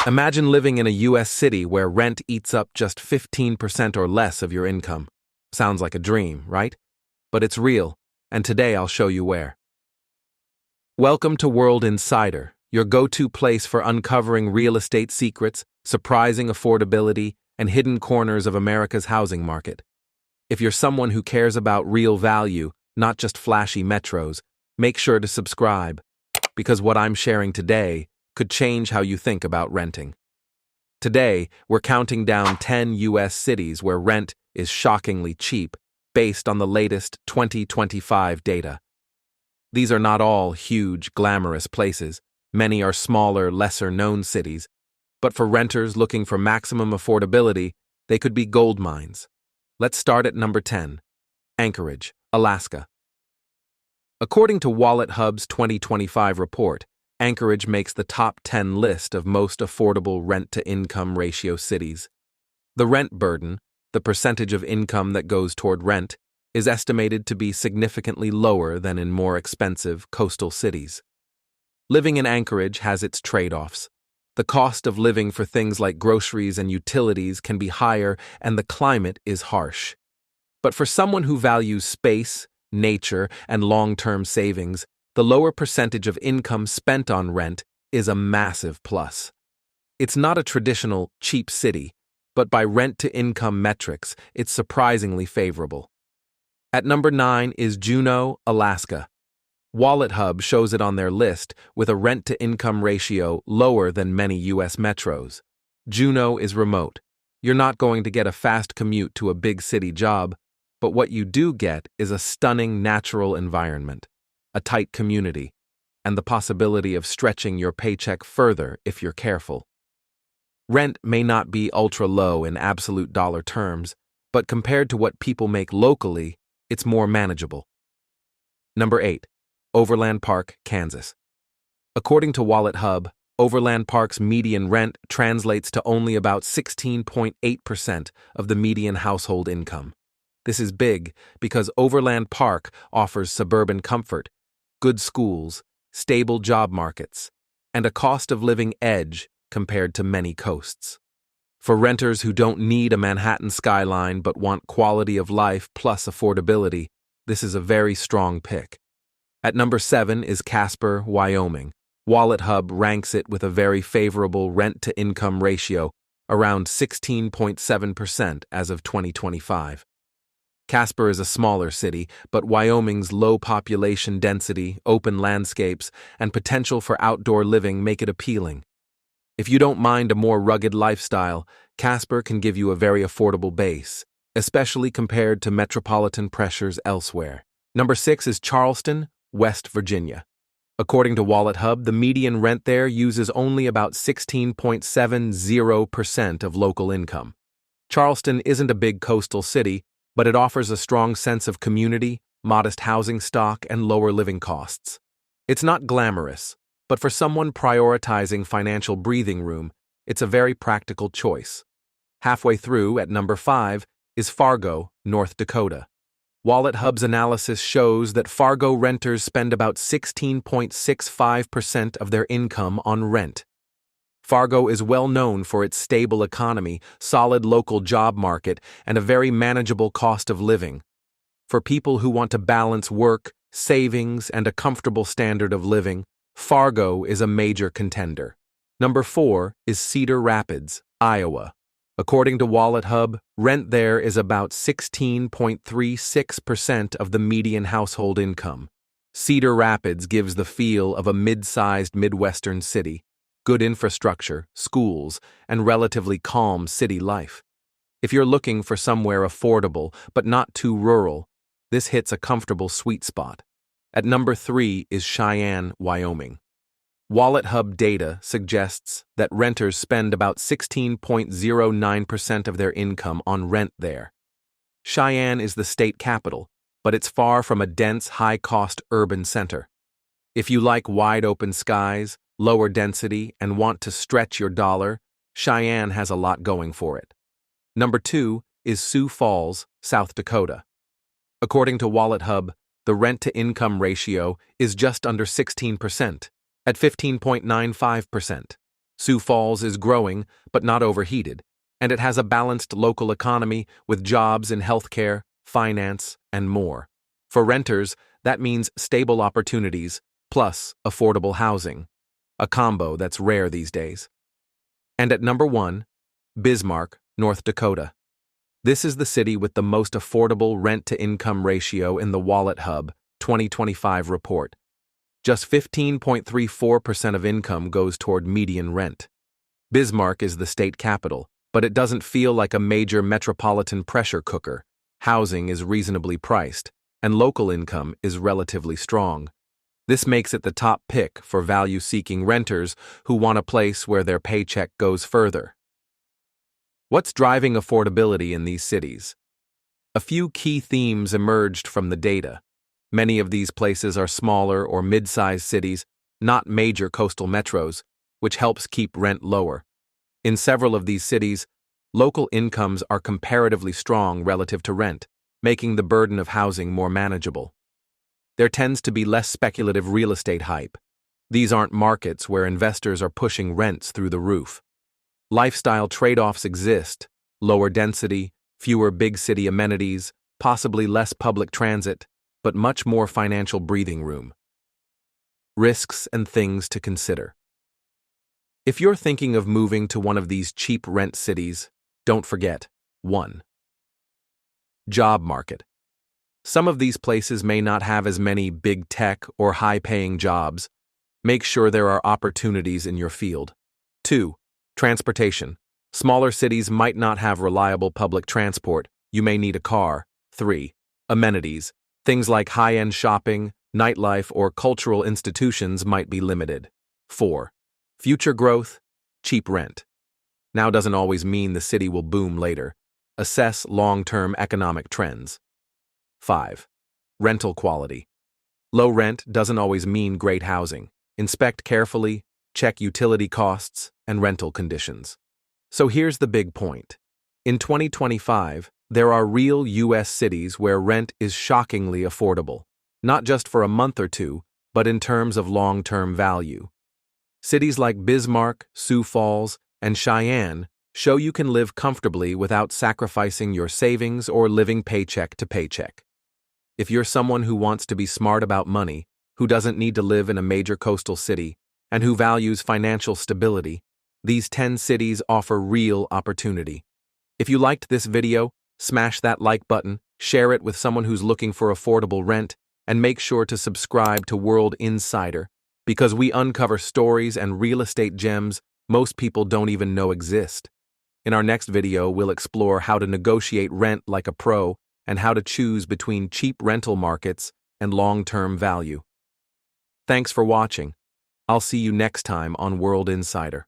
Imagine living in a US city where rent eats up just 15% or less of your income. Sounds like a dream, right? But it's real, and today I'll show you where. Welcome to World Insider, your go-to place for uncovering real estate secrets, surprising affordability, and hidden corners of America's housing market. If you're someone who cares about real value, not just flashy metros, make sure to subscribe, because what I'm sharing today could change how you think about renting. Today, we're counting down 10 US cities where rent is shockingly cheap based on the latest 2025 data. These are not all huge, glamorous places. Many are smaller, lesser-known cities. But for renters looking for maximum affordability, they could be gold mines. Let's start at number 10, Anchorage, Alaska. According to WalletHub's 2025 report, Anchorage makes the top 10 list of most affordable rent-to-income ratio cities. The rent burden, the percentage of income that goes toward rent, is estimated to be significantly lower than in more expensive coastal cities. Living in Anchorage has its trade-offs. The cost of living for things like groceries and utilities can be higher, and the climate is harsh. But for someone who values space, nature, and long-term savings, the lower percentage of income spent on rent is a massive plus. It's not a traditional, cheap city, but by rent-to-income metrics, it's surprisingly favorable. At number 9 is Juneau, Alaska. WalletHub shows it on their list with a rent-to-income ratio lower than many U.S. metros. Juneau is remote. You're not going to get a fast commute to a big city job, but what you do get is a stunning natural environment, a tight community, and the possibility of stretching your paycheck further if you're careful. Rent may not be ultra-low in absolute dollar terms, but compared to what people make locally, it's more manageable. Number 8. Overland Park, Kansas. According to WalletHub, Overland Park's median rent translates to only about 16.8% of the median household income. This is big because Overland Park offers suburban comfort, good schools, stable job markets, and a cost of living edge compared to many coasts. For renters who don't need a Manhattan skyline but want quality of life plus affordability, this is a very strong pick. At number 7 is Casper, Wyoming. WalletHub ranks it with a very favorable rent-to-income ratio, around 16.7% as of 2025. Casper is a smaller city, but Wyoming's low population density, open landscapes, and potential for outdoor living make it appealing. If you don't mind a more rugged lifestyle, Casper can give you a very affordable base, especially compared to metropolitan pressures elsewhere. Number 6 is Charleston, West Virginia. According to WalletHub, the median rent there uses only about 16.70% of local income. Charleston isn't a big coastal city, but it offers a strong sense of community, modest housing stock, and lower living costs. It's not glamorous, but for someone prioritizing financial breathing room, it's a very practical choice. Halfway through, at number 5, is Fargo, North Dakota. WalletHub's analysis shows that Fargo renters spend about 16.65% of their income on rent. Fargo is well known for its stable economy, solid local job market, and a very manageable cost of living. For people who want to balance work, savings, and a comfortable standard of living, Fargo is a major contender. Number 4 is Cedar Rapids, Iowa. According to WalletHub, rent there is about 16.36% of the median household income. Cedar Rapids gives the feel of a mid-sized Midwestern city, good infrastructure, schools, and relatively calm city life. If you're looking for somewhere affordable but not too rural, this hits a comfortable sweet spot. At number 3 is Cheyenne, Wyoming. WalletHub data suggests that renters spend about 16.09% of their income on rent there. Cheyenne is the state capital, but it's far from a dense, high-cost urban center. If you like wide-open skies, lower density, and want to stretch your dollar, Cheyenne has a lot going for it. Number 2 is Sioux Falls, South Dakota. According to WalletHub, the rent-to-income ratio is just under 16%, at 15.95%. Sioux Falls is growing, but not overheated, and it has a balanced local economy with jobs in healthcare, finance, and more. For renters, that means stable opportunities, plus affordable housing, a combo that's rare these days. And at number 1, Bismarck, North Dakota. This is the city with the most affordable rent-to-income ratio in the Wallet Hub 2025 report. Just 15.34% of income goes toward median rent. Bismarck is the state capital, but it doesn't feel like a major metropolitan pressure cooker. Housing is reasonably priced, and local income is relatively strong. This makes it the top pick for value-seeking renters who want a place where their paycheck goes further. What's driving affordability in these cities? A few key themes emerged from the data. Many of these places are smaller or mid-sized cities, not major coastal metros, which helps keep rent lower. In several of these cities, local incomes are comparatively strong relative to rent, making the burden of housing more manageable. There tends to be less speculative real estate hype. These aren't markets where investors are pushing rents through the roof. Lifestyle trade-offs exist: lower density, fewer big city amenities, possibly less public transit, but much more financial breathing room. Risks and things to consider. If you're thinking of moving to one of these cheap rent cities, don't forget: 1. Job market. Some of these places may not have as many big tech or high-paying jobs. Make sure there are opportunities in your field. 2. Transportation. Smaller cities might not have reliable public transport. You may need a car. 3. Amenities. Things like high-end shopping, nightlife, or cultural institutions might be limited. 4. Future growth, cheap rent. Now doesn't always mean the city will boom later. Assess long-term economic trends. 5. Rental quality. Low rent doesn't always mean great housing. Inspect carefully, check utility costs, and rental conditions. So here's the big point. In 2025, there are real U.S. cities where rent is shockingly affordable, not just for a month or two, but in terms of long-term value. Cities like Bismarck, Sioux Falls, and Cheyenne show you can live comfortably without sacrificing your savings or living paycheck to paycheck. If you're someone who wants to be smart about money, who doesn't need to live in a major coastal city, and who values financial stability, these 10 cities offer real opportunity. If you liked this video, smash that like button, share it with someone who's looking for affordable rent, and make sure to subscribe to World Insider, because we uncover stories and real estate gems most people don't even know exist. In our next video, we'll explore how to negotiate rent like a pro and how to choose between cheap rental markets and long-term value. Thanks for watching. I'll see you next time on World Insider.